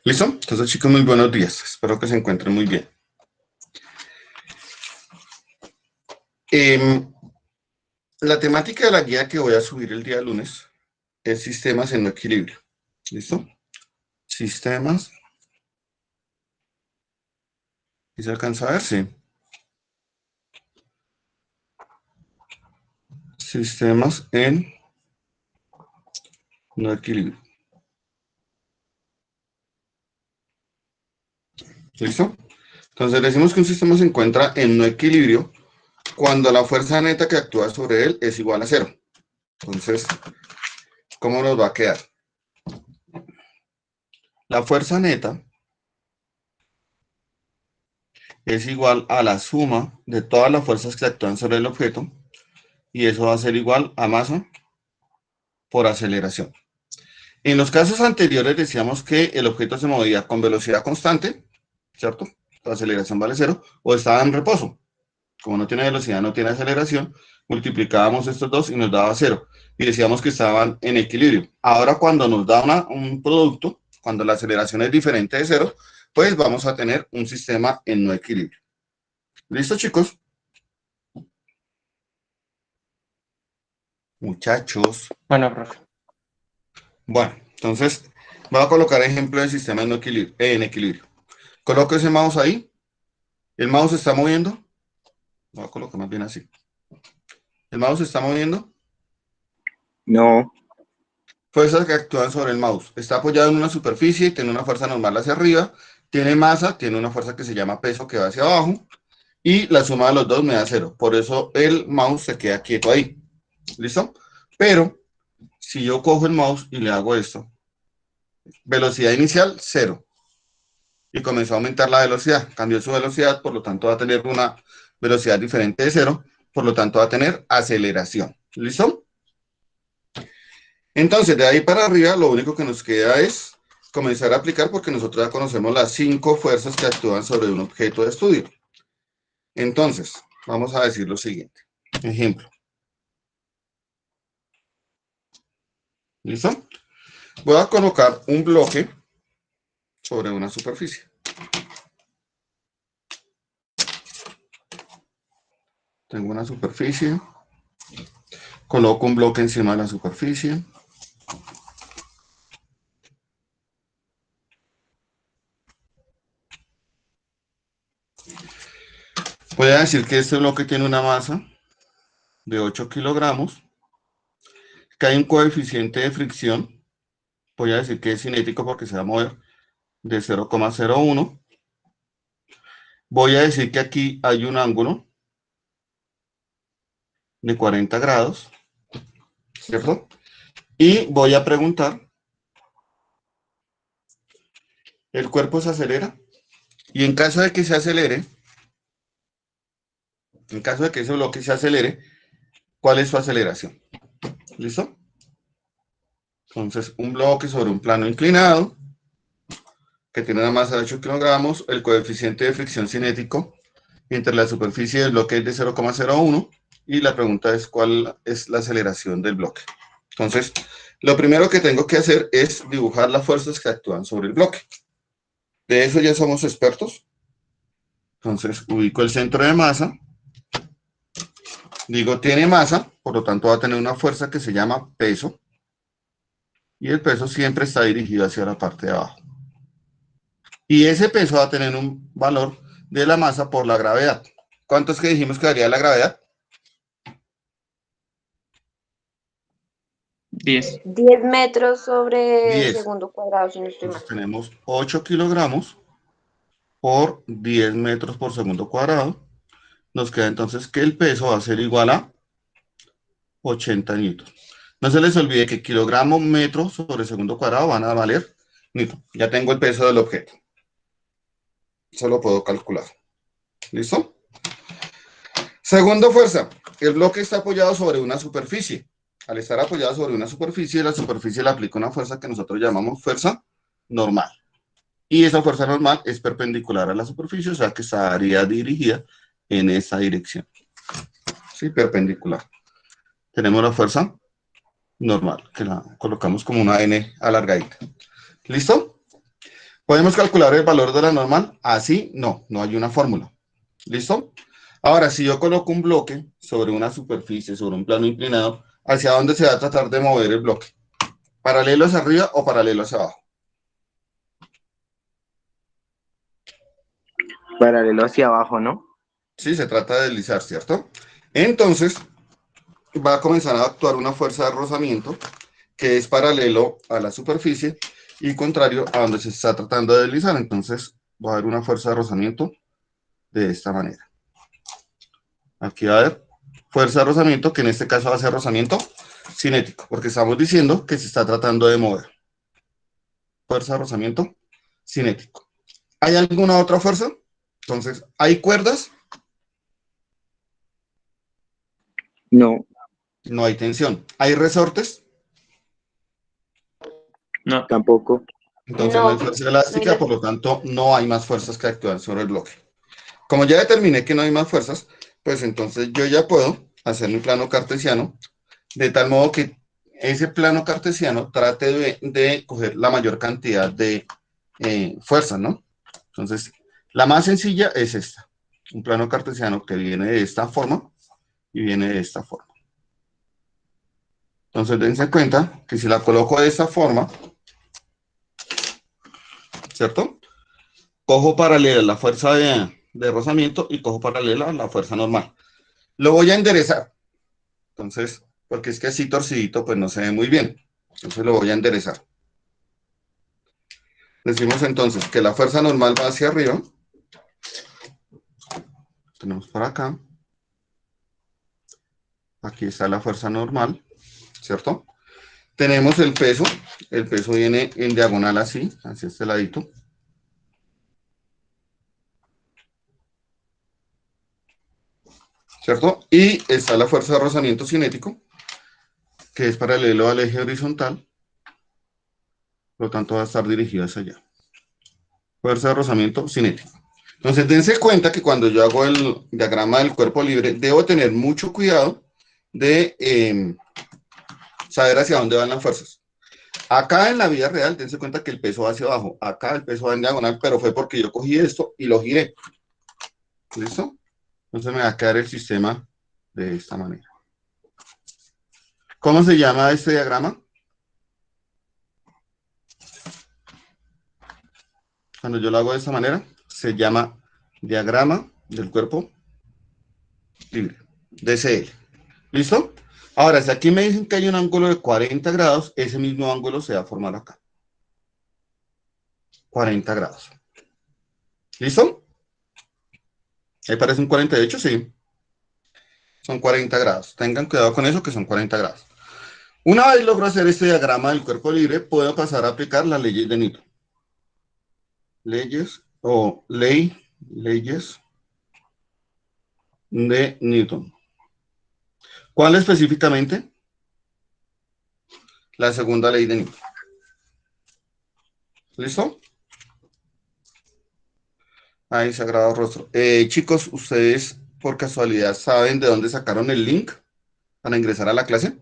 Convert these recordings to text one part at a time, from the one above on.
¿Listo? Entonces, chicos, muy buenos días. Espero que se encuentren muy bien. La temática de la guía que voy a subir el día lunes es sistemas en no equilibrio. ¿Listo? Sistemas. ¿Y se alcanza a ver? Sí. Sistemas en no equilibrio. ¿Listo? Entonces decimos que un sistema se encuentra en no equilibrio cuando la fuerza neta que actúa sobre él es igual a cero. Entonces, ¿cómo nos va a quedar? La fuerza neta es igual a la suma de todas las fuerzas que actúan sobre el objeto y eso va a ser igual a masa por aceleración. En los casos anteriores decíamos que el objeto se movía con velocidad constante, ¿cierto? La aceleración vale cero, o estaba en reposo. Como no tiene velocidad, no tiene aceleración, multiplicábamos estos dos y nos daba cero. Y decíamos que estaban en equilibrio. Ahora cuando nos da un producto, cuando la aceleración es diferente de cero, pues vamos a tener un sistema en no equilibrio. ¿Listo, chicos? Muchachos. Bueno, profe. Bueno, entonces voy a colocar ejemplo de sistema en equilibrio. Coloco ese mouse ahí. El mouse se está moviendo. Voy a colocar más bien así. El mouse se está moviendo. No, Fuerzas que actúan sobre el mouse. Está apoyado en una superficie, tiene una fuerza normal hacia arriba, tiene masa, tiene una fuerza que se llama peso que va hacia abajo, y la suma de los dos me da cero. Por eso el mouse se queda quieto ahí. ¿Listo? Pero si yo cojo el mouse y le hago esto, velocidad inicial, cero. Y comenzó a aumentar la velocidad. Cambió su velocidad, por lo tanto va a tener una velocidad diferente de cero, por lo tanto va a tener aceleración. ¿Listo? Entonces, de ahí para arriba, lo único que nos queda es comenzar a aplicar porque nosotros ya conocemos las 5 fuerzas que actúan sobre un objeto de estudio. Entonces, vamos a decir lo siguiente. Ejemplo. ¿Listo? Voy a colocar un bloque sobre una superficie. Tengo una superficie. Coloco un bloque encima de la superficie. Voy a decir que este bloque tiene una masa de 8 kilogramos, que hay un coeficiente de fricción, voy a decir que es cinético porque se va a mover, de 0,01. Voy a decir que aquí hay un ángulo de 40 grados, ¿cierto? Y voy a preguntar, ¿el cuerpo se acelera? Y en caso de que se acelere, en caso de que ese bloque se acelere, ¿cuál es su aceleración? ¿Listo? Entonces, un bloque sobre un plano inclinado, que tiene una masa de 8 kilogramos, el coeficiente de fricción cinético entre la superficie del bloque es de 0,01, y la pregunta es cuál es la aceleración del bloque. Entonces, lo primero que tengo que hacer es dibujar las fuerzas que actúan sobre el bloque. De eso ya somos expertos. Entonces, ubico el centro de masa. Digo, tiene masa, por lo tanto va a tener una fuerza que se llama peso. Y el peso siempre está dirigido hacia la parte de abajo. Y ese peso va a tener un valor de la masa por la gravedad. ¿Cuánto es que dijimos que daría la gravedad? 10. 10 metros sobre 10. segundo cuadrado, si no estoy mal. Entonces tenemos 8 kilogramos por 10 metros por segundo cuadrado. Nos queda entonces que el peso va a ser igual a 80 newtons. No se les olvide que kilogramo metro sobre segundo cuadrado van a valer newton. Ya tengo el peso del objeto. Eso lo puedo calcular. ¿Listo? Segunda fuerza. El bloque está apoyado sobre una superficie. Al estar apoyado sobre una superficie, la superficie le aplica una fuerza que nosotros llamamos fuerza normal. Y esa fuerza normal es perpendicular a la superficie, o sea que estaría dirigida en esa dirección. Sí, perpendicular. Tenemos la fuerza normal, que la colocamos como una N alargadita. ¿Listo? ¿Podemos calcular el valor de la normal? Así, no hay una fórmula. ¿Listo? Ahora, si yo coloco un bloque sobre una superficie, sobre un plano inclinado, ¿hacia dónde se va a tratar de mover el bloque? ¿Paralelo hacia arriba o paralelo hacia abajo? Paralelo hacia abajo, ¿no? Sí, se trata de deslizar, ¿cierto? Entonces, va a comenzar a actuar una fuerza de rozamiento que es paralelo a la superficie y contrario a donde se está tratando de deslizar. Entonces, va a haber una fuerza de rozamiento de esta manera. Aquí va a haber fuerza de rozamiento, que en este caso va a ser rozamiento cinético, porque estamos diciendo que se está tratando de mover. Fuerza de rozamiento cinético. ¿Hay alguna otra fuerza? Entonces, ¿hay cuerdas? No, No hay tensión. ¿Hay resortes? No. tampoco. Entonces no hay No, fuerza no hay elástica, por razón. lo tanto no hay más fuerzas que actúan sobre el bloque. Como ya determiné que no hay más fuerzas, pues entonces yo ya puedo hacer mi plano cartesiano de tal modo que ese plano cartesiano trate de coger la mayor cantidad de fuerzas, ¿no? Entonces, la más sencilla es esta. Un plano cartesiano que viene de esta forma y viene de esta forma. Entonces, dense cuenta que si la coloco de esta forma, ¿cierto? Cojo paralela la fuerza de rozamiento y cojo paralela la fuerza normal. Lo voy a enderezar. Entonces, porque es que así torcidito, pues no se ve muy bien. Entonces lo voy a enderezar. Decimos entonces que la fuerza normal va hacia arriba. Tenemos por acá. Aquí está la fuerza normal, ¿cierto? Tenemos el peso. El peso viene en diagonal así, hacia este ladito. ¿Cierto? Y está la fuerza de rozamiento cinético, que es paralelo al eje horizontal. Por lo tanto, va a estar dirigida hacia allá. Fuerza de rozamiento cinético. Entonces, dense cuenta que cuando yo hago el diagrama del cuerpo libre, debo tener mucho cuidado de saber hacia dónde van las fuerzas. Acá en la vida real, dense cuenta que el peso va hacia abajo. Acá el peso va en diagonal, pero fue porque yo cogí esto y lo giré. ¿Listo? Entonces me va a quedar el sistema de esta manera. ¿Cómo se llama este diagrama? Cuando yo lo hago de esta manera, se llama diagrama del cuerpo libre, DCL. ¿Listo? Ahora, si aquí me dicen que hay un ángulo de 40 grados, ese mismo ángulo se va a formar acá. 40 grados. ¿Listo? Ahí parece un 48, sí. Son 40 grados. Tengan cuidado con eso, que son 40 grados. Una vez logro hacer este diagrama del cuerpo libre, puedo pasar a aplicar las leyes de Newton. Leyes leyes de Newton. ¿Cuál específicamente? La segunda ley de Newton. ¿Listo? Ahí, sagrado rostro. Chicos, ¿ustedes por casualidad saben de dónde sacaron el link para ingresar a la clase?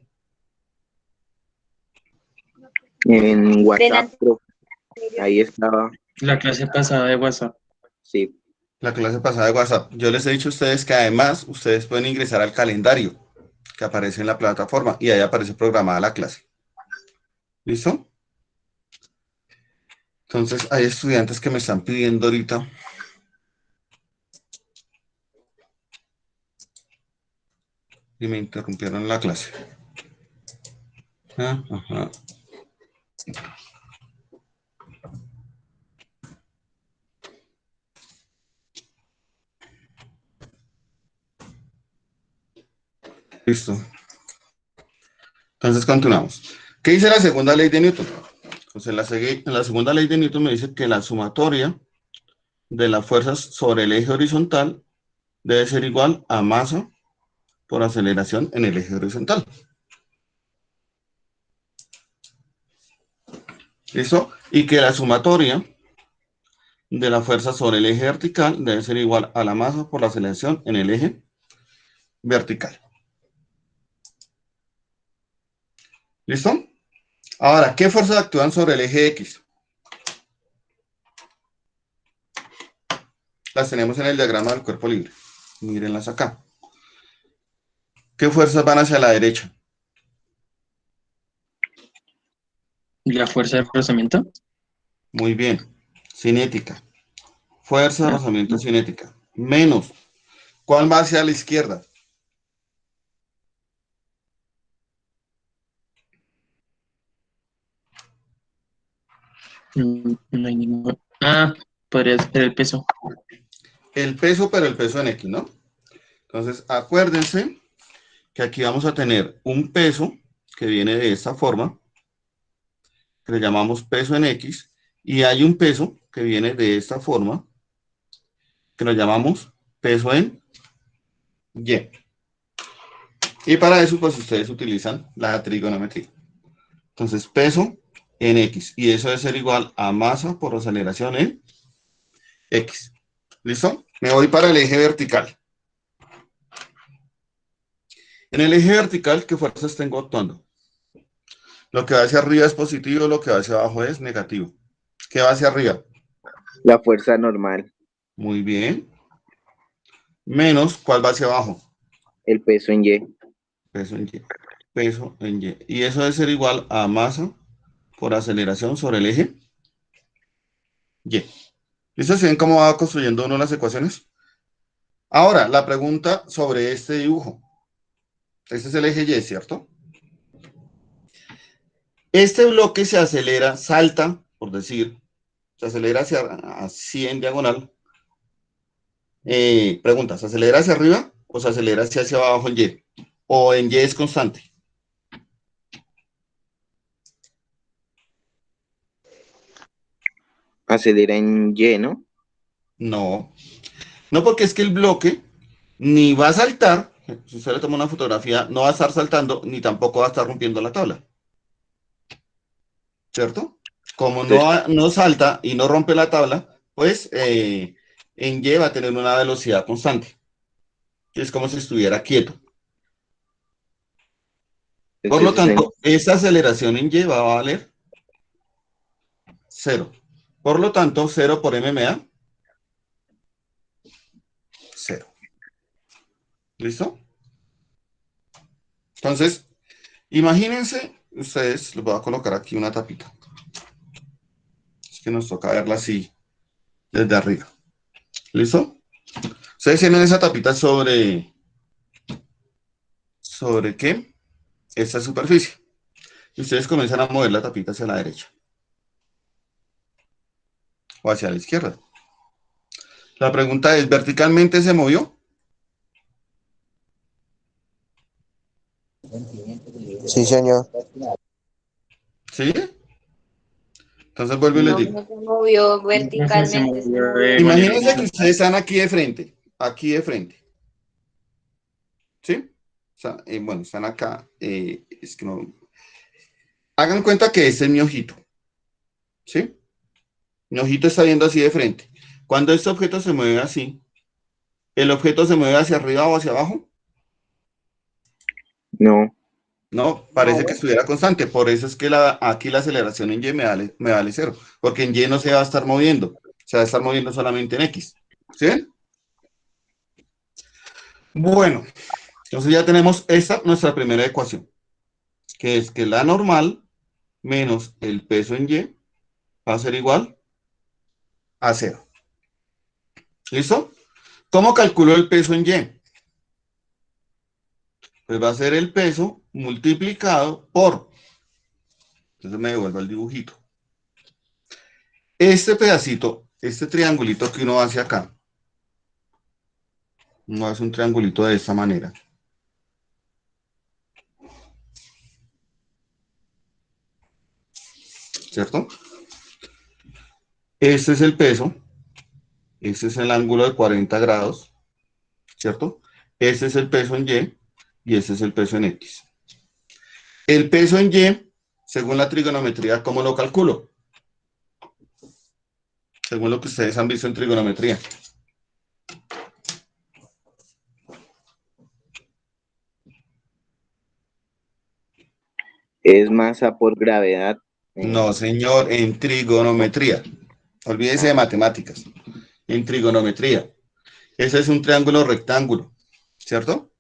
En De la WhatsApp, creo. Ahí estaba. La clase pasada de WhatsApp. Sí. La clase pasada de WhatsApp. Yo les he dicho a ustedes que además ustedes pueden ingresar al calendario que aparece en la plataforma y ahí aparece programada la clase. ¿Listo? Entonces, hay estudiantes que me están pidiendo ahorita y me interrumpieron la clase. Ajá. Listo. Entonces, continuamos. ¿Qué dice la segunda ley de Newton? Entonces, la segunda ley de Newton me dice que la sumatoria de las fuerzas sobre el eje horizontal debe ser igual a masa por aceleración en el eje horizontal. ¿Listo? Y que la sumatoria de la fuerza sobre el eje vertical debe ser igual a la masa por la aceleración en el eje vertical. ¿Listo? Ahora, ¿qué fuerzas actúan sobre el eje X? las tenemos en el diagrama del cuerpo libre. Mírenlas acá. ¿Qué fuerzas van hacia la derecha? La fuerza de rozamiento. Muy bien. Cinética. Fuerza de Ah, rozamiento cinética. Menos. ¿Cuál va hacia la izquierda? no hay ningún. Ah, podría ser el peso. El peso, pero el peso en X, ¿no? Entonces, acuérdense que aquí vamos a tener un peso que viene de esta forma, que le llamamos peso en X, y hay un peso que viene de esta forma, que lo llamamos peso en Y. Y para eso, pues ustedes utilizan la trigonometría. Entonces, peso en X, y eso debe ser igual a masa por aceleración en X. ¿Listo? Me voy para el eje vertical. En el eje vertical, ¿qué fuerzas tengo actuando? Lo que va hacia arriba es positivo, lo que va hacia abajo es negativo. ¿Qué va hacia arriba? La fuerza normal, Muy bien. Menos, ¿cuál va hacia abajo? el peso en Y. Peso en Y. Peso en Y. Y eso debe ser igual a masa por aceleración sobre el eje Y. ¿Listo? ¿Sí ven cómo va construyendo uno las ecuaciones? Ahora, la pregunta sobre este dibujo. Este es el eje Y, ¿cierto? Este bloque se acelera, salta, por decir, se acelera así en diagonal. Pregunta, ¿se acelera hacia arriba o se acelera hacia abajo en Y? ¿O en Y es constante? Acelera en Y, ¿no? No. No, porque es que el bloque ni va a saltar, si usted le toma una fotografía, no va a estar saltando, ni tampoco va a estar rompiendo la tabla. ¿Cierto? Como Entonces, no salta y no rompe la tabla, pues en Y va a tener una velocidad constante. Es como si estuviera quieto. Por lo entonces tanto, esta aceleración en Y va a valer 0. Por lo tanto, 0 por m me da 0. ¿Listo? Entonces, imagínense, ustedes, les voy a colocar aquí una tapita. Es que nos toca verla así, desde arriba. ¿Listo? Ustedes tienen esa tapita ¿sobre qué? Esta superficie. Y ustedes comienzan a mover la tapita hacia la derecha. O hacia la izquierda. La pregunta es, ¿verticalmente se movió? Sí, señor. ¿Sí? Entonces vuelvo y les No, digo. no se movió No sé, se verticalmente, se movió de movió. manera Imagínense que horizontal. ustedes están aquí de frente. Aquí de frente. ¿Sí? O sea, bueno, están acá. Es que no. Hagan cuenta que este es mi ojito. ¿Sí? Mi ojito está viendo así de frente. Cuando este objeto se mueve así, ¿el objeto se mueve hacia arriba o hacia abajo? no, No, parece que estuviera constante. Por eso es que aquí la aceleración en Y me vale 0. Porque en Y no se va a estar moviendo. Se va a estar moviendo solamente en X. ¿Sí ven? Bueno, entonces ya tenemos esta, nuestra primera ecuación. Que es que la normal menos el peso en Y va a ser igual a 0. ¿Listo? ¿Cómo calculo el peso en Y? Pues va a ser el peso multiplicado por. Entonces me devuelvo el dibujito. Este pedacito, este triangulito que uno hace acá, uno hace un triangulito de esta manera. ¿Cierto? Este es el peso. Este es el ángulo de 40 grados. ¿Cierto? Este es el peso en Y este es el peso en X. El peso en Y, según la trigonometría, ¿cómo lo calculo? Según lo que ustedes han visto en trigonometría. es masa por gravedad. No, señor, en trigonometría. Olvídese de matemáticas. en trigonometría. Ese es un triángulo rectángulo, ¿cierto?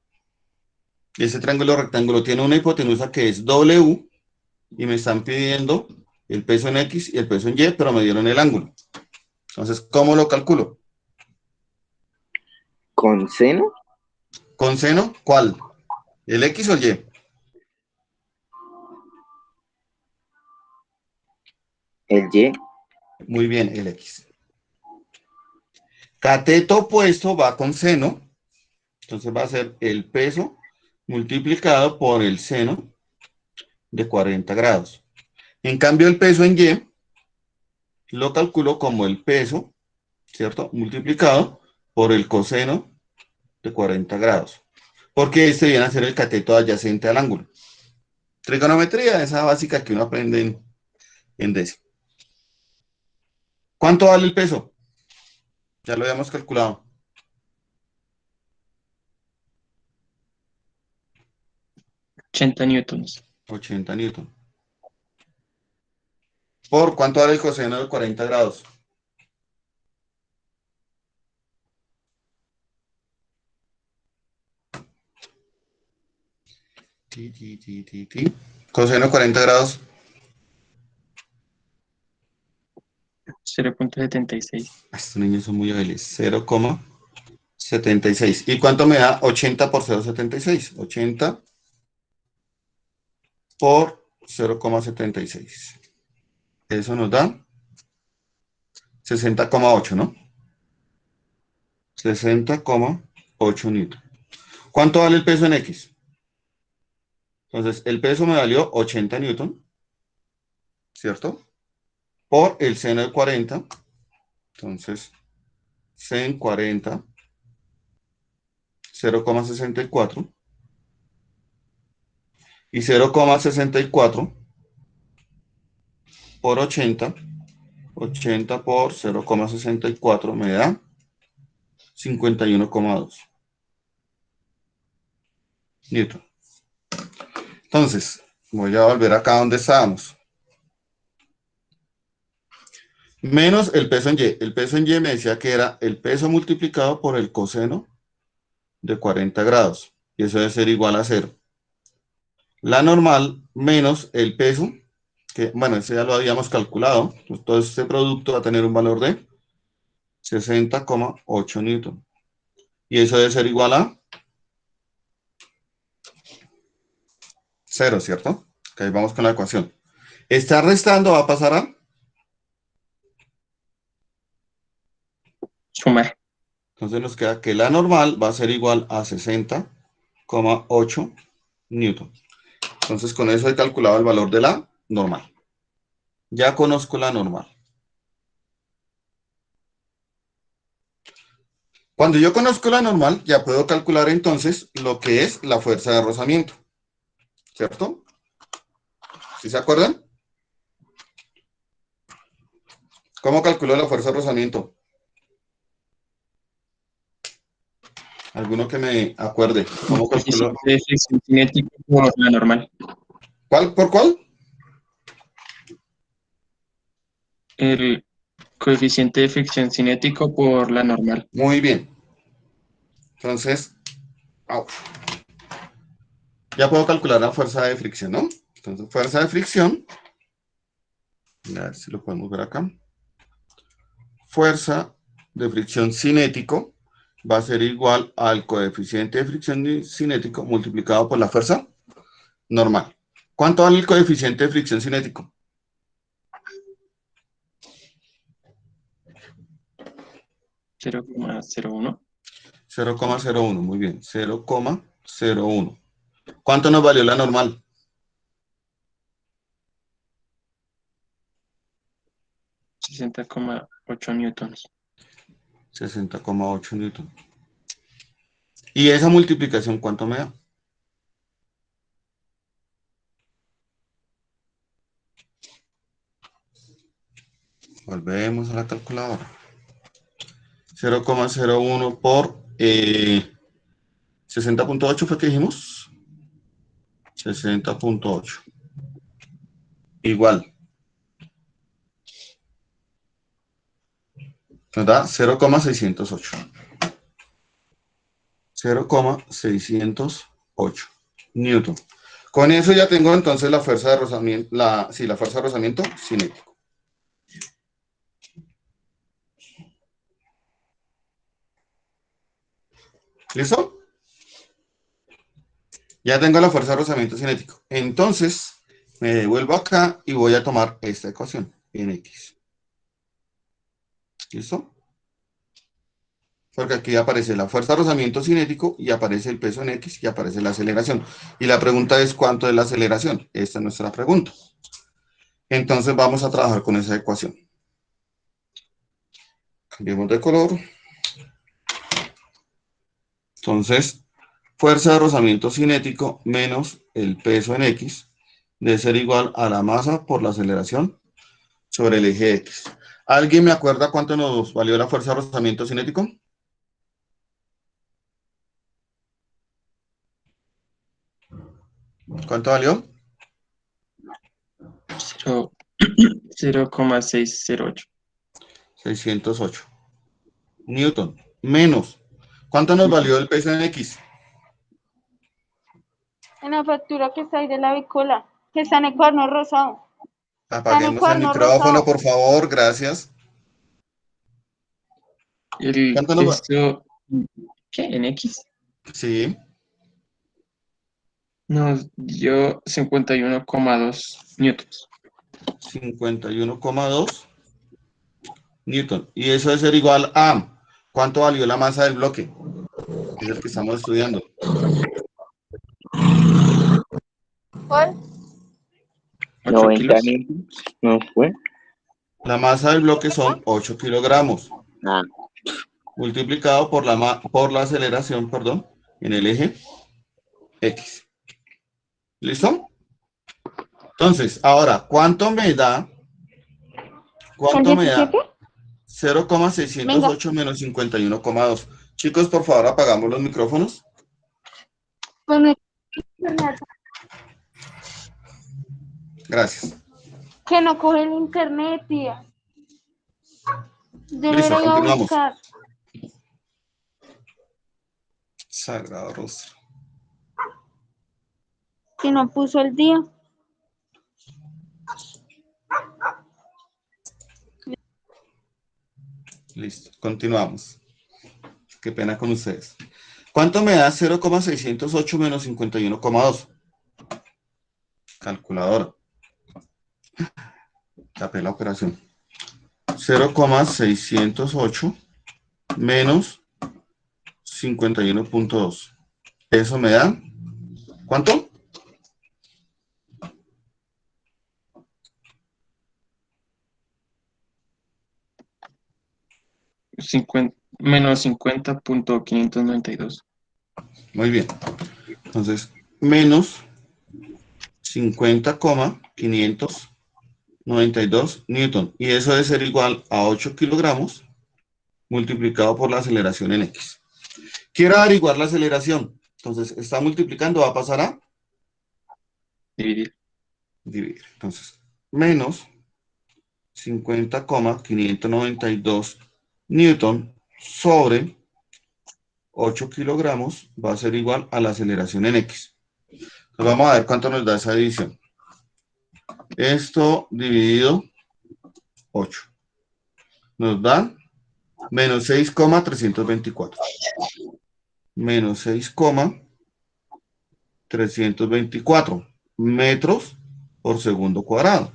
Y ese triángulo rectángulo tiene una hipotenusa que es W y me están pidiendo el peso en X y el peso en Y, pero me dieron el ángulo. Entonces, ¿cómo lo calculo? ¿Con seno? ¿Con seno? ¿Cuál? ¿El X o el Y? El Y. Muy bien, el X. Cateto opuesto va con seno, entonces va a ser el peso multiplicado por el seno de 40 grados. En cambio, el peso en Y lo calculo como el peso, ¿cierto? Multiplicado por el coseno de 40 grados. Porque este viene a ser el cateto adyacente al ángulo. Trigonometría, esa básica que uno aprende en décimo. ¿Cuánto vale el peso? Ya lo habíamos calculado. 80 newtons. 80 newton. ¿Por cuánto vale el coseno de 40 grados? Coseno de 40 grados. 0.76. Estos niños son muy hábiles. 0,76. ¿Y cuánto me da 80 por 0,76? 80 por 0,76. Eso nos da 60,8, ¿no? 60,8 newton. ¿Cuánto vale el peso en X? Entonces, el peso me valió 80 newton, ¿cierto? Por el seno de 40. Entonces, sen 40, 0,64. Y 0,64 por 80. 80 por 0,64 me da 51,2 newton. Entonces, voy a volver acá donde estábamos. Menos el peso en Y. El peso en Y me decía que era el peso multiplicado por el coseno de 40 grados. Y eso debe ser igual a 0. La normal menos el peso, que bueno, ese ya lo habíamos calculado. Pues todo este producto va a tener un valor de 60,8 newton. Y eso debe ser igual a 0, ¿cierto? Ok, vamos con la ecuación. Está restando, va a pasar a... Sumar. Entonces nos queda que la normal va a ser igual a 60,8 newton. Entonces con eso he calculado el valor de la normal. Ya conozco la normal. Cuando yo conozco la normal, ya puedo calcular entonces lo que es la fuerza de rozamiento. ¿Cierto? ¿Sí se acuerdan? ¿Cómo calculo la fuerza de rozamiento? Alguno que me acuerde. ¿Cómo calculo? Coeficiente de fricción cinético por la normal. ¿Cuál por cuál? El coeficiente de fricción cinético por la normal. Muy bien. Entonces, ya puedo calcular la fuerza de fricción, ¿no? Entonces, fuerza de fricción. A ver si lo podemos ver acá. Fuerza de fricción cinético va a ser igual al coeficiente de fricción cinético multiplicado por la fuerza normal. ¿Cuánto vale el coeficiente de fricción cinético? (0,01). 0,01, muy bien. 0,01. ¿Cuánto nos valió la normal? 60,8 newtons. 60,8 newton. ¿Y esa multiplicación cuánto me da? Volvemos a la calculadora. 0,01 por 60,8 fue que dijimos. 60,8. Igual. Nos da 0,608. 0,608 Newton. Con eso ya tengo entonces la fuerza de rozamiento, la fuerza de rozamiento cinético. ¿Listo? Ya tengo la fuerza de rozamiento cinético. Entonces, me devuelvo acá y voy a tomar esta ecuación en X. ¿Listo? Porque aquí aparece la fuerza de rozamiento cinético y aparece el peso en X y aparece la aceleración. Y la pregunta es, ¿cuánto es la aceleración? Esta es nuestra pregunta. Entonces vamos a trabajar con esa ecuación. Cambiemos de color. Entonces, fuerza de rozamiento cinético menos el peso en X debe ser igual a la masa por la aceleración sobre el eje X. ¿Alguien me acuerda cuánto nos valió la fuerza de rozamiento cinético? ¿Cuánto valió? 0,608. 608 Newton. Menos. ¿Cuánto nos valió el peso en X? En la factura que está ahí de la bicola, que está en el cuaderno rosado. Apaguemos el micrófono, por favor. Gracias. El ¿Cuánto nos va? peso, ¿qué? ¿En X? Sí. Nos dio 51,2 newtons. 51,2 Newton. Y eso debe ser igual a ¿cuánto valió la masa del bloque? Es el que estamos estudiando. ¿Cuál? 8 90 kilos. newtons. ¿No fue? La masa del bloque son 8 kilogramos. Ah, Multiplicado por la aceleración, perdón, en el eje X. ¿Listo? Entonces, ahora, ¿cuánto me da? ¿Son ¿Cuánto me da 17? 0,608 menos 51,2? Chicos, por favor, apagamos los micrófonos. Pues Gracias. que no coge el internet, tía. Listo, Debería ir a continuamos. buscar. Sagrado rostro. Que no puso el día. Listo, continuamos. Qué pena con ustedes. ¿Cuánto me da 0,608 menos 51,2? Calculadora. Tapé la operación. 0,608 menos 51,2. Eso me da, ¿cuánto? Menos 50,592. Muy bien. Entonces, menos 50,592 Newton. Y eso debe ser igual a 8 kilogramos multiplicado por la aceleración en X. Quiero averiguar la aceleración. Entonces, está multiplicando, va a pasar a Dividir. dividir. Entonces, menos 50,592 Newton sobre 8 kilogramos va a ser igual a la aceleración en X. Entonces, vamos a ver cuánto nos da esa división. Esto dividido 8. Nos da menos 6,324. Menos 6,324 metros por segundo cuadrado.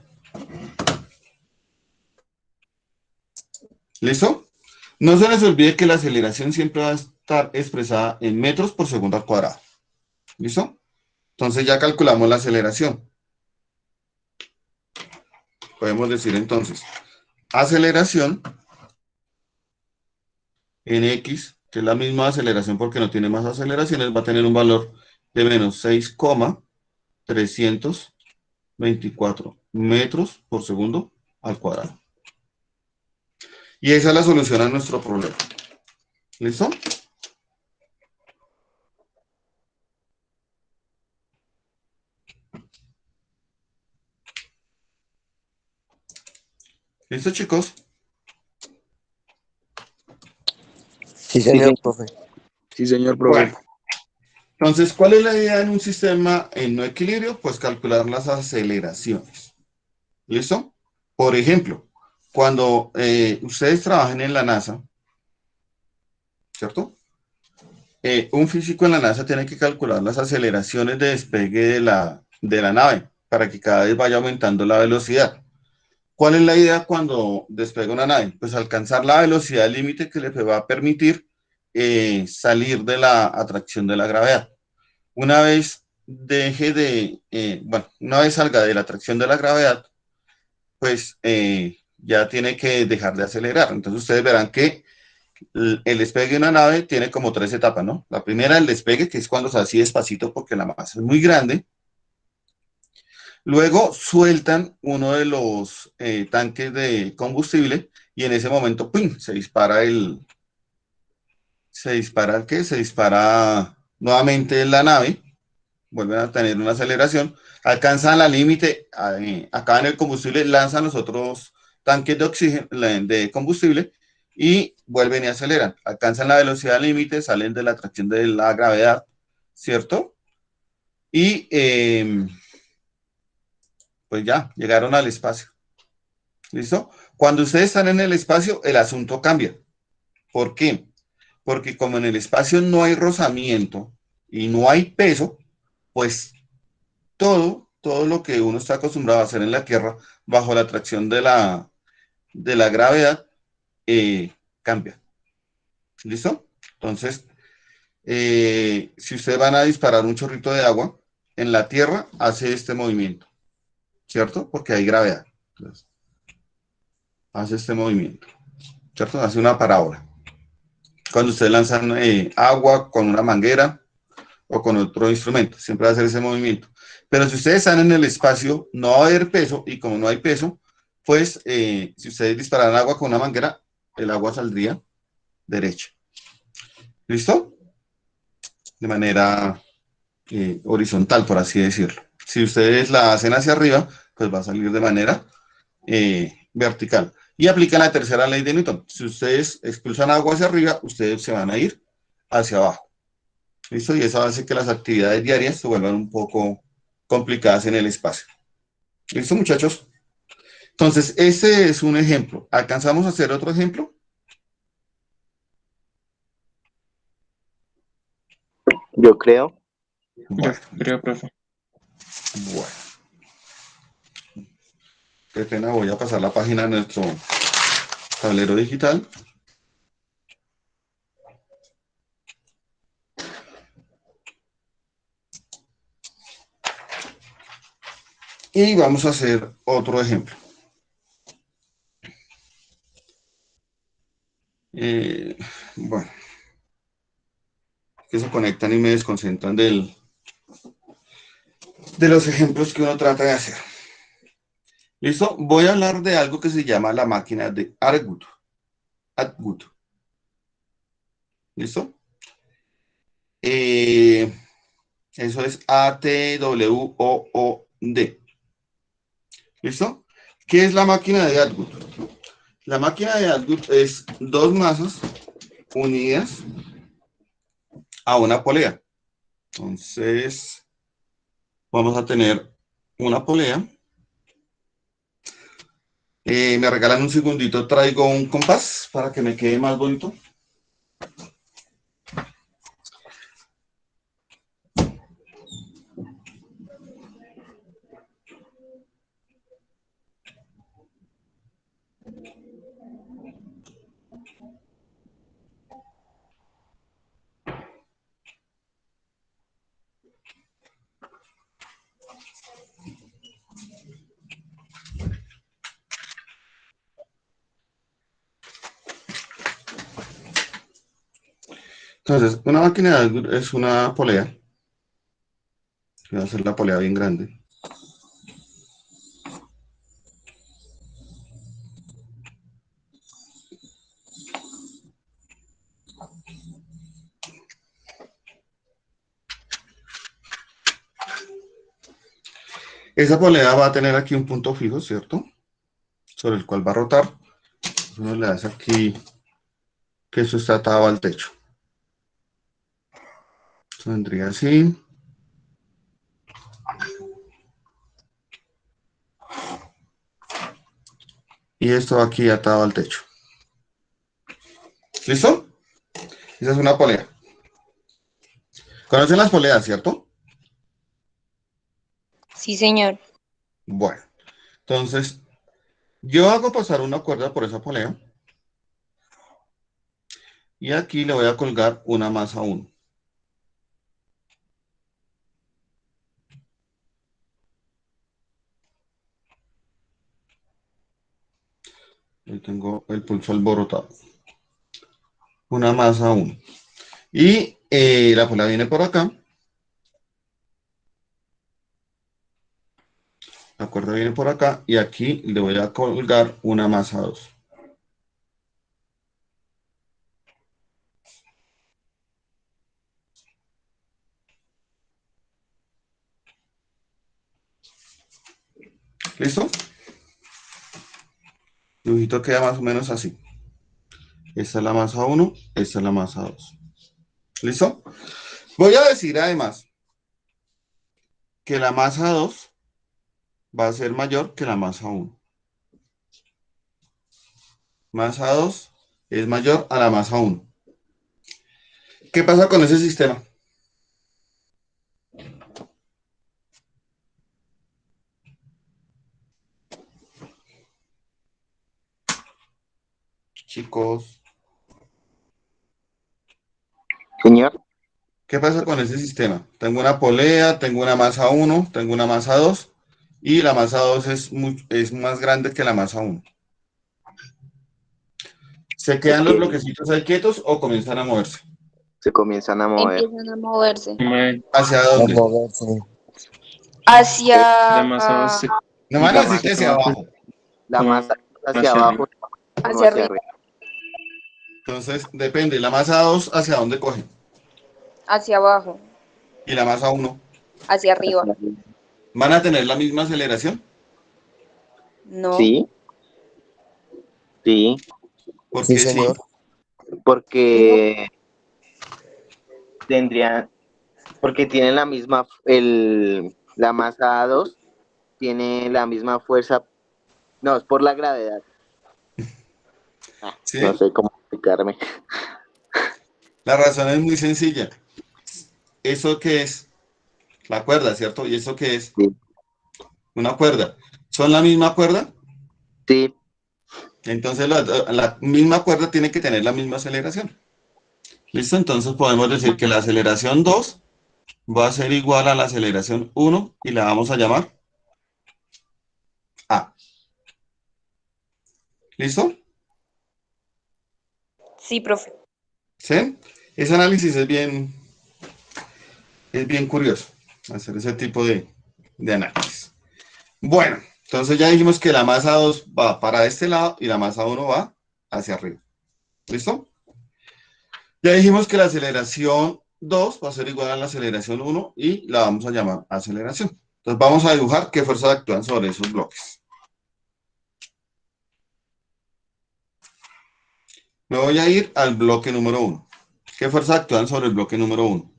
¿Listo? No se les olvide que la aceleración siempre va a estar expresada en metros por segundo al cuadrado. ¿Listo? Entonces ya calculamos la aceleración. Podemos decir entonces, aceleración en X, que es la misma aceleración porque no tiene más aceleraciones, va a tener un valor de menos 6,324 metros por segundo al cuadrado. Y esa es la solución a nuestro problema. ¿Listo? ¿Listo, chicos? Sí, señor, profe. Sí, señor, profe. Bueno, entonces, ¿cuál es la idea en un sistema en no equilibrio? Pues calcular las aceleraciones. ¿Listo? Por ejemplo, cuando ustedes trabajen en la NASA, ¿cierto? Un físico en la NASA tiene que calcular las aceleraciones de despegue de la nave para que cada vez vaya aumentando la velocidad. ¿Cuál es la idea cuando despega una nave? Pues alcanzar la velocidad límite que le va a permitir salir de la atracción de la gravedad. Una vez una vez salga de la atracción de la gravedad, pues ya tiene que dejar de acelerar. Entonces ustedes verán que el despegue de una nave tiene como 3 etapas, ¿no? La primera, el despegue, que es cuando se hace así despacito porque la masa es muy grande. Luego sueltan uno de los tanques de combustible y en ese momento, ¡pum!, se dispara se dispara nuevamente la nave, vuelven a tener una aceleración, alcanzan la límite, acaban el combustible, lanzan los otros tanques de oxígeno, de combustible y vuelven y aceleran, alcanzan la velocidad límite, salen de la atracción de la gravedad, ¿cierto? Y pues ya, llegaron al espacio. ¿Listo? Cuando ustedes están en el espacio, el asunto cambia. ¿Por qué? Porque como en el espacio no hay rozamiento y no hay peso, pues todo lo que uno está acostumbrado a hacer en la Tierra bajo la atracción de la gravedad cambia. ¿Listo? Entonces, si ustedes van a disparar un chorrito de agua, en la Tierra hace este movimiento, ¿cierto? Porque hay gravedad. Entonces, hace este movimiento, ¿cierto? Hace una parábola. Cuando ustedes lanzan agua con una manguera o con otro instrumento, siempre va a hacer ese movimiento. Pero si ustedes están en el espacio, no va a haber peso, y como no hay peso, pues si ustedes disparan agua con una manguera, el agua saldría derecha. ¿Listo? De manera horizontal, por así decirlo. Si ustedes la hacen hacia arriba, pues va a salir de manera vertical. Y aplican la tercera ley de Newton. Si ustedes expulsan agua hacia arriba, ustedes se van a ir hacia abajo. ¿Listo? Y eso hace que las actividades diarias se vuelvan un poco complicadas en el espacio. ¿Listo, muchachos? Entonces, este es un ejemplo. ¿Alcanzamos a hacer otro ejemplo? Yo creo. Yo creo, profe. Bueno. Qué pena, voy a pasar la página a nuestro tablero digital. Y vamos a hacer otro ejemplo. Bueno, que se conectan y me desconcentran de los ejemplos que uno trata de hacer. ¿Listo? Voy a hablar de algo que se llama la máquina de Atwood. ¿Listo? Eso es ATWOOD. ¿Listo? ¿Qué es la máquina de Atwood? La máquina de Atwood es dos masas unidas a una polea. Entonces, vamos a tener una polea. Me regalan un segundito, traigo un compás para que me quede más bonito. Entonces, una máquina de Atwood es una polea. Voy a hacer la polea bien grande. Esa polea va a tener aquí un punto fijo, ¿cierto? Sobre el cual va a rotar. Uno le hace aquí que eso está atado al techo. Esto vendría así. Y esto aquí atado al techo. ¿Listo? Esa es una polea. ¿Conocen las poleas, cierto? Sí, señor. Bueno, entonces yo hago pasar una cuerda por esa polea y aquí le voy a colgar una masa 1. Ahí tengo el pulso alborotado. Una masa 1. Y la polea viene por acá. La cuerda viene por acá y aquí le voy a colgar una masa 2. ¿Listo? El dibujito queda más o menos así. Esta es la masa 1, esta es la masa 2. ¿Listo? Voy a decir además que la masa 2 va a ser mayor que la masa 1. Masa 2 es mayor a la masa 1. ¿Qué pasa con ese sistema? Chicos, Señor, ¿qué pasa con ese sistema? Tengo una polea, tengo una masa 1, tengo una masa 2 y la masa 2 es más grande que la masa 1. ¿Se quedan los bloquecitos ahí quietos o comienzan a moverse? se comienzan a mover. Empiezan a moverse. ¿Hacia A dónde? moverse. Hacia, La masa 2 se No Y van la a decir que masa, hacia abajo. la No, masa hacia hacia abajo, arriba. no hacia arriba. Entonces, depende. La masa 2, ¿hacia dónde coge? Hacia abajo. Y la masa 1. Hacia arriba. ¿Van a tener la misma aceleración? No. Sí, sí, ¿Por Sí, qué sí? señor. porque tendrían, porque tienen la misma, la masa 2 tiene la misma fuerza, no, es por la gravedad. No ¿Sí? sé cómo explicarme. La razón es muy sencilla. ¿Eso qué es? La cuerda, ¿cierto? ¿Y eso qué es? Sí, Una cuerda. ¿Son la misma cuerda? sí, Entonces la misma cuerda tiene que tener la misma aceleración. ¿Listo? Entonces podemos decir que la aceleración 2 va a ser igual a la aceleración 1 y la vamos a llamar A. ¿Listo? Sí, profe. ¿Sí? Ese análisis es bien curioso, hacer ese tipo de análisis. Bueno, entonces ya dijimos que la masa 2 va para este lado y la masa 1 va hacia arriba. ¿Listo? Ya dijimos que la aceleración 2 va a ser igual a la aceleración 1 y la vamos a llamar aceleración. Entonces vamos a dibujar qué fuerzas actúan sobre esos bloques. Me voy a ir al bloque número 1. ¿Qué fuerzas actúan sobre el bloque número 1?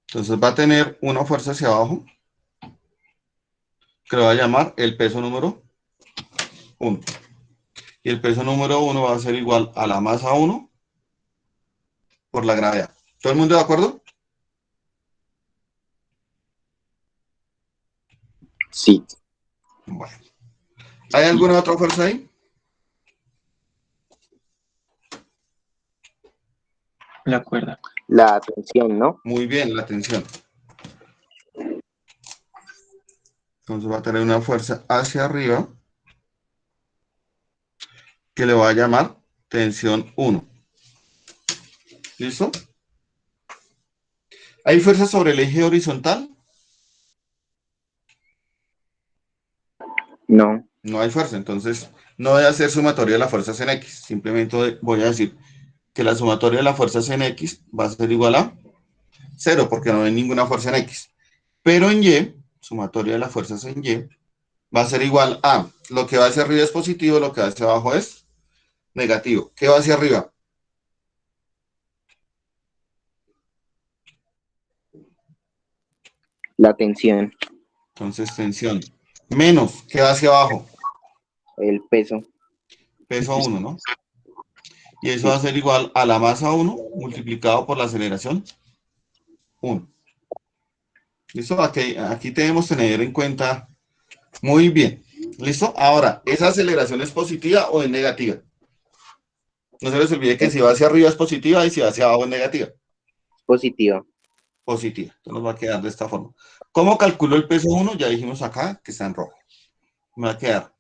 Entonces va a tener una fuerza hacia abajo, que lo va a llamar el peso número 1. Y el peso número 1 va a ser igual a la masa 1 por la gravedad. ¿Todo el mundo de acuerdo? sí. Bueno. ¿Hay alguna otra fuerza ahí? La cuerda. La tensión, ¿no? Muy bien, la tensión. Entonces va a tener una fuerza hacia arriba que le voy a llamar tensión 1. ¿Listo? ¿Hay fuerza sobre el eje horizontal? No, No hay fuerza, entonces no voy a hacer sumatoria de las fuerzas en X. Simplemente voy a decir que la sumatoria de las fuerzas en X va a ser igual a 0, porque no hay ninguna fuerza en X. Pero en Y, sumatoria de las fuerzas en Y, va a ser igual a, lo que va hacia arriba es positivo, lo que va hacia abajo es negativo. ¿Qué va hacia arriba? La tensión, Entonces, tensión. Menos, ¿qué va hacia abajo? el peso. Peso 1, ¿no? Y eso Sí. va a ser igual a la masa 1 multiplicado por la aceleración 1. ¿Listo? Aquí debemos tener en cuenta muy bien. ¿Listo? Ahora, ¿esa aceleración es positiva o es negativa? No se les olvide que si va hacia arriba es positiva y si va hacia abajo es negativa. Positiva. Positiva. Entonces nos va a quedar de esta forma. ¿Cómo calculo el peso 1? Ya dijimos acá que está en rojo. Me va a quedar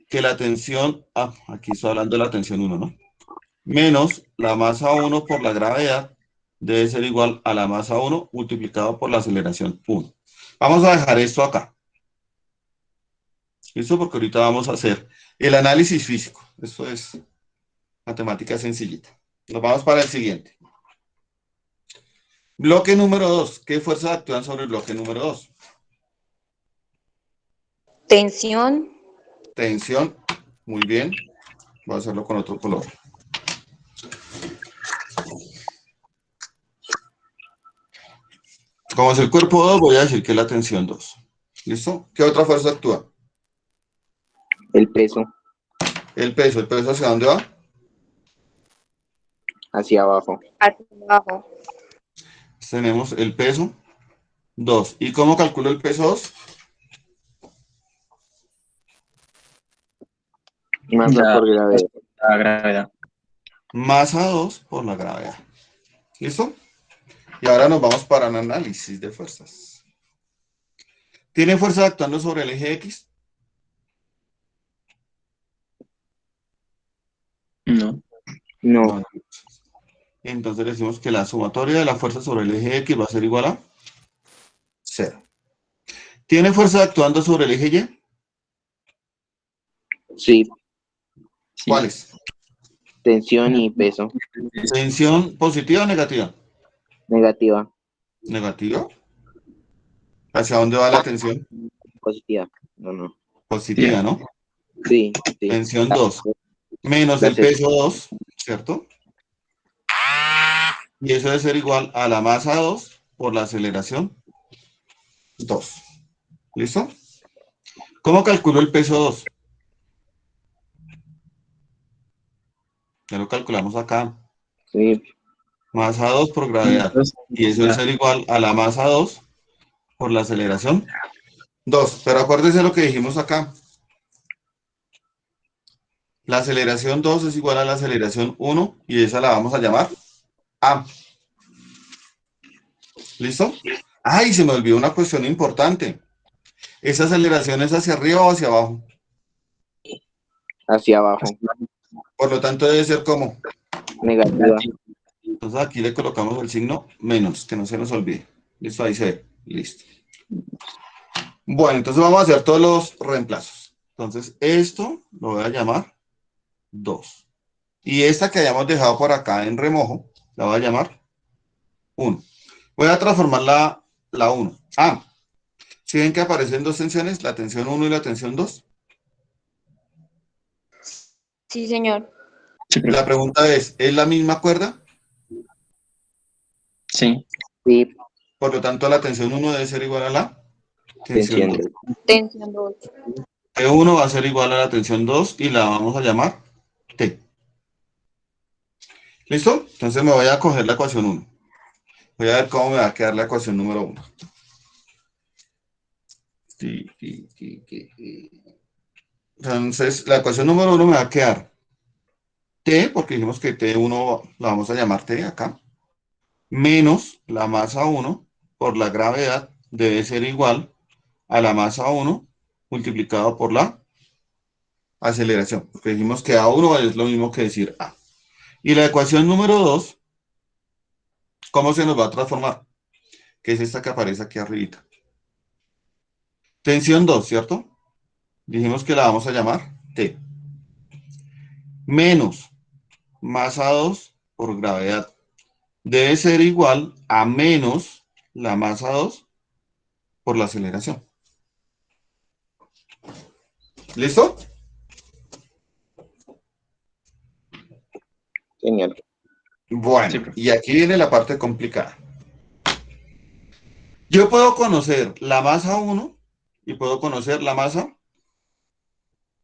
que la tensión, aquí estoy hablando de la tensión 1, ¿no? Menos la masa 1 por la gravedad debe ser igual a la masa 1 multiplicado por la aceleración 1. Vamos a dejar esto acá. ¿Listo? Porque ahorita vamos a hacer el análisis físico. Esto es matemática sencillita. Nos vamos para el siguiente. Bloque número 2. ¿Qué fuerzas actúan sobre el bloque número 2? Tensión, Tensión. Muy bien. Voy a hacerlo con otro color. Como es el cuerpo 2, voy a decir que es la tensión 2. ¿Listo? ¿Qué otra fuerza actúa? El peso, El peso. ¿El peso hacia dónde va? hacia abajo. hacia abajo. Tenemos el peso 2. ¿Y cómo calculo el peso 2? Masa La, por gravedad. la gravedad. Masa 2 por la gravedad. ¿Listo? Y ahora nos vamos para un análisis de fuerzas. ¿Tiene fuerzas actuando sobre el eje X? No. No, Entonces decimos que la sumatoria de la fuerza sobre el eje X va a ser igual a 0. ¿Tiene fuerza actuando sobre el eje Y? sí, Sí. ¿Cuáles? tensión y peso. ¿Tensión positiva o negativa? Negativa, ¿Negativa? ¿Hacia dónde va la tensión? positiva. No. Positiva, ¿no? Sí. Tensión 2. Menos La el peso 2, ¿cierto? Y eso debe ser igual a la masa 2 por la aceleración 2. ¿Listo? ¿Cómo calculo el peso 2? Ya lo calculamos acá. Sí, Masa 2 por gravedad. Y eso debe ser igual a la masa 2 por la aceleración 2. Pero acuérdense lo que dijimos acá. La aceleración 2 es igual a la aceleración 1 y esa la vamos a llamar A. ¿Listo? Ay, se me olvidó una cuestión importante. ¿Esa aceleración es hacia arriba o hacia abajo? hacia abajo. Por lo tanto, debe ser como. Negativa. Entonces aquí le colocamos el signo menos, que no se nos olvide. Listo, ahí se ve. Listo. Bueno, entonces vamos a hacer todos los reemplazos. Entonces, esto lo voy a llamar 2. Y esta que hayamos dejado por acá en remojo, la voy a llamar 1. Voy a transformar la 1. ¿Sí ven que aparecen dos tensiones? La tensión 1 y la tensión 2. Sí, señor. Sí, profe. La pregunta es la misma cuerda? Sí. Sí, Por lo tanto, la tensión 1 debe ser igual a la tensión tensión. 2. Tensión 2. T1 va a ser igual a la tensión 2 y la vamos a llamar T. ¿Listo? Entonces me voy a coger la ecuación 1. Voy a ver cómo me va a quedar la ecuación número 1. Entonces, la ecuación número 1 me va a quedar T, porque dijimos que T1 la vamos a llamar T acá, menos la masa 1 por la gravedad debe ser igual a la masa 1 multiplicado por la aceleración, porque dijimos que A1 es lo mismo que decir A. Y la ecuación número 2, ¿cómo se nos va a transformar? Que es esta que aparece aquí arribita. Tensión 2, ¿cierto? Dijimos que la vamos a llamar T. Menos masa 2 por gravedad debe ser igual a menos la masa 2 por la aceleración. ¿Listo? Señor. Bueno, Sí, profe. y aquí viene la parte complicada. Yo puedo conocer la masa 1 y puedo conocer la masa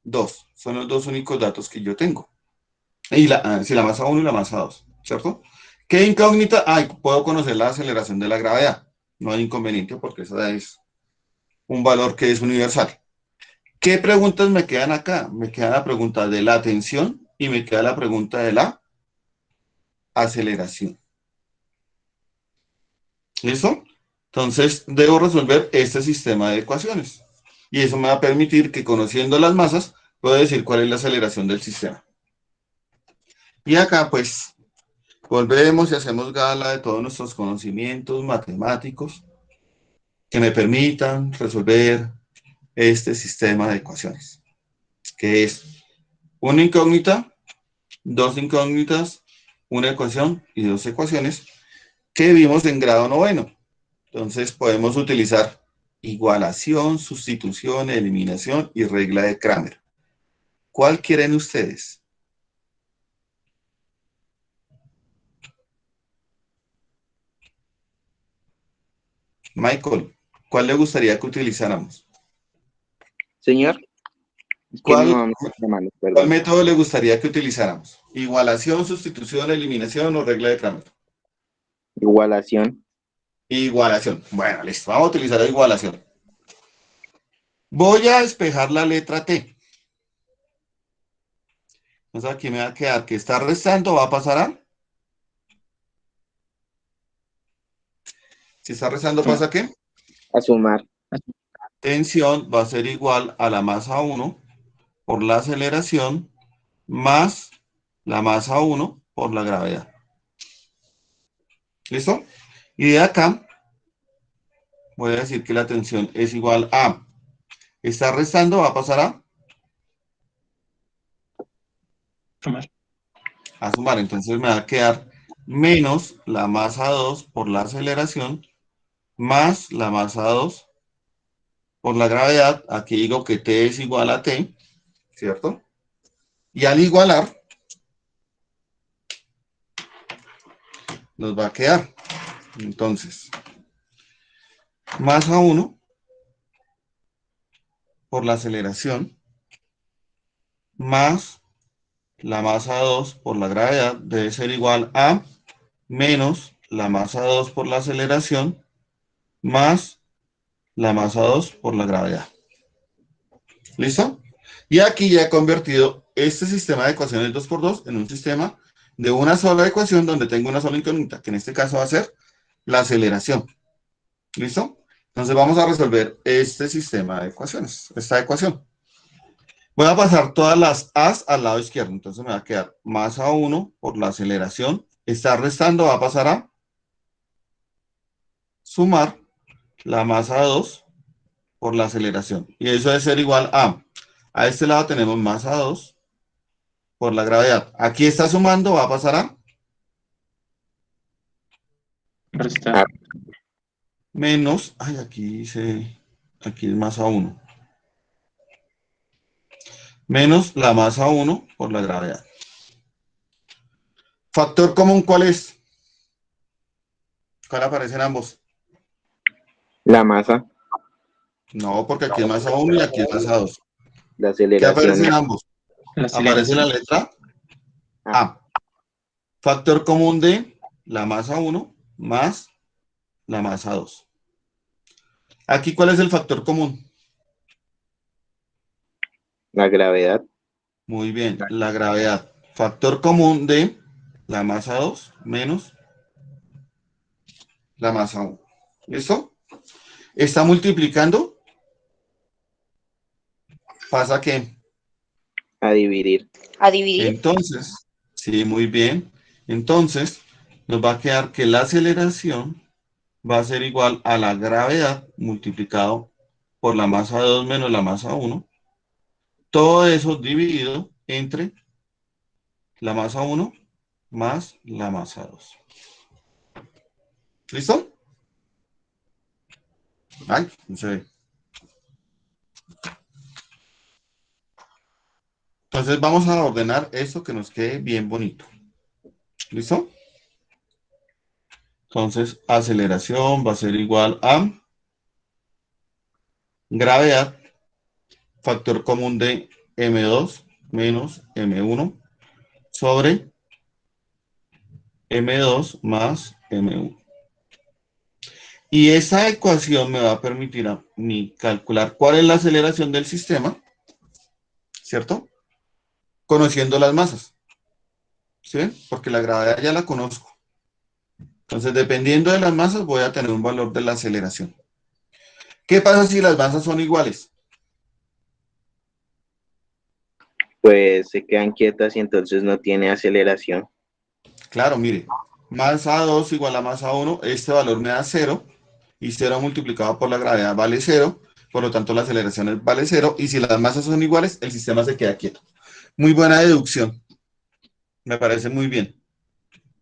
2. Son los dos únicos datos que yo tengo. Y sí, la masa 1 y la masa 2, ¿cierto? ¿Qué incógnita? Puedo conocer la aceleración de la gravedad. No hay inconveniente porque esa es un valor que es universal. ¿Qué preguntas me quedan acá? Me queda la pregunta de la tensión y me queda la pregunta de la aceleración. ¿Listo? Entonces, debo resolver este sistema de ecuaciones. Y eso me va a permitir que, conociendo las masas, puedo decir cuál es la aceleración del sistema. Y acá, pues, volvemos y hacemos gala de todos nuestros conocimientos matemáticos que me permitan resolver este sistema de ecuaciones, que es una incógnita, dos incógnitas, una ecuación y dos ecuaciones que vimos en grado noveno. Entonces podemos utilizar igualación, sustitución, eliminación y regla de Kramer. ¿Cuál quieren ustedes? Michael, ¿cuál le gustaría que utilizáramos? Señor. Es que mi ¿Cuál, mamá me está llamando, ¿Cuál perdón. método le gustaría que utilizáramos? ¿Igualación, sustitución, eliminación o regla de Kramer? Igualación. Igualación. Bueno, listo. Vamos a utilizar la igualación. Voy a despejar la letra T. Entonces aquí me va a quedar que está restando, va a pasar a... Si está restando, ¿pasa qué? A sumar. Tensión va a ser igual a la masa 1 por la aceleración más la masa 1 por la gravedad. ¿Listo? Y de acá voy a decir que la tensión es igual a... Está restando, va a pasar Sumar. a sumar. Entonces me va a quedar menos la masa 2 por la aceleración más la masa 2 por la gravedad. Aquí digo que T es igual a T, ¿cierto? Y al igualar, nos va a quedar. Entonces, masa 1 por la aceleración más la masa 2 por la gravedad debe ser igual a menos la masa 2 por la aceleración más la masa 2 por la gravedad. ¿Listo? Y aquí ya he convertido este sistema de ecuaciones 2 por 2 en un sistema de una sola ecuación donde tengo una sola incógnita, que en este caso va a ser la aceleración. ¿Listo? Entonces vamos a resolver este sistema de ecuaciones, esta ecuación. Voy a pasar todas las A's al lado izquierdo, entonces me va a quedar masa 1 por la aceleración. Está restando, va a pasar a sumar la masa 2 por la aceleración. Y eso debe ser igual a este lado tenemos masa 2 por la gravedad. Aquí está sumando, va a pasar a Restar. menos, aquí es masa 1, menos la masa 1 por la gravedad. ¿Factor común cuál es? ¿Cuál aparece en ambos? La masa. No, porque aquí es masa 1 y aquí es masa 2. La ¿Qué aparece aceleración. en ambos? La Aparece la aceleración. letra A. Factor común de la masa 1 más la masa 2. Aquí, ¿cuál es el factor común? La gravedad. Muy bien, la gravedad. Factor común de la masa 2 menos la masa 1. ¿Listo? Está multiplicando. Pasa que A dividir. A dividir. entonces, sí, muy bien. Entonces, nos va a quedar que la aceleración va a ser igual a la gravedad multiplicado por la masa 2 menos la masa 1. Todo eso dividido entre la masa 1 más la masa 2. ¿Listo? Ay, no se ve. Entonces vamos a ordenar esto que nos quede bien bonito. ¿Listo? Entonces, aceleración va a ser igual a gravedad, factor común de M2 menos M1 sobre M2 más M1. Y esa ecuación me va a permitir a mí calcular cuál es la aceleración del sistema, ¿cierto? Conociendo las masas, ¿sí ven? Porque la gravedad ya la conozco. Entonces, dependiendo de las masas, voy a tener un valor de la aceleración. ¿Qué pasa si las masas son iguales? Pues se quedan quietas y entonces no tiene aceleración. Claro, mire, masa 2 igual a masa 1, este valor me da 0, y 0 multiplicado por la gravedad vale 0, por lo tanto la aceleración vale 0, y si las masas son iguales, el sistema se queda quieto. Muy buena deducción, me parece muy bien.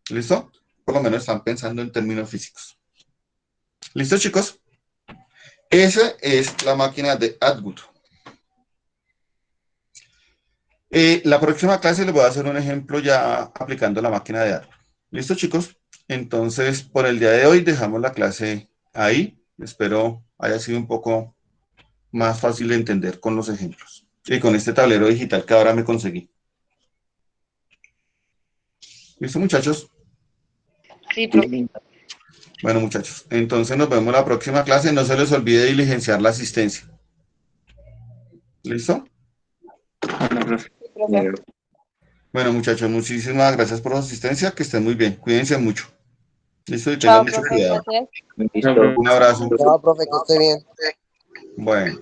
¿Listo? Por lo menos están pensando en términos físicos. ¿Listo, chicos? Esa es la máquina de Atwood. La próxima clase les voy a hacer un ejemplo ya aplicando la máquina de Atwood. ¿Listo, chicos? Entonces, por el día de hoy dejamos la clase ahí. Espero haya sido un poco más fácil de entender con los ejemplos y con este tablero digital que ahora me conseguí. ¿Listo, muchachos? Sí, profe. Bueno, muchachos, entonces nos vemos la próxima clase. No se les olvide diligenciar la asistencia. ¿Listo? Bueno, profe. Sí, profe. Bueno, muchachos, muchísimas gracias por su asistencia. Que estén muy bien. Cuídense mucho. Listo, y tengan Chao, mucho profe. cuidado. Gracias. Listo. Un abrazo. Chao, profe, que esté bien. Bueno.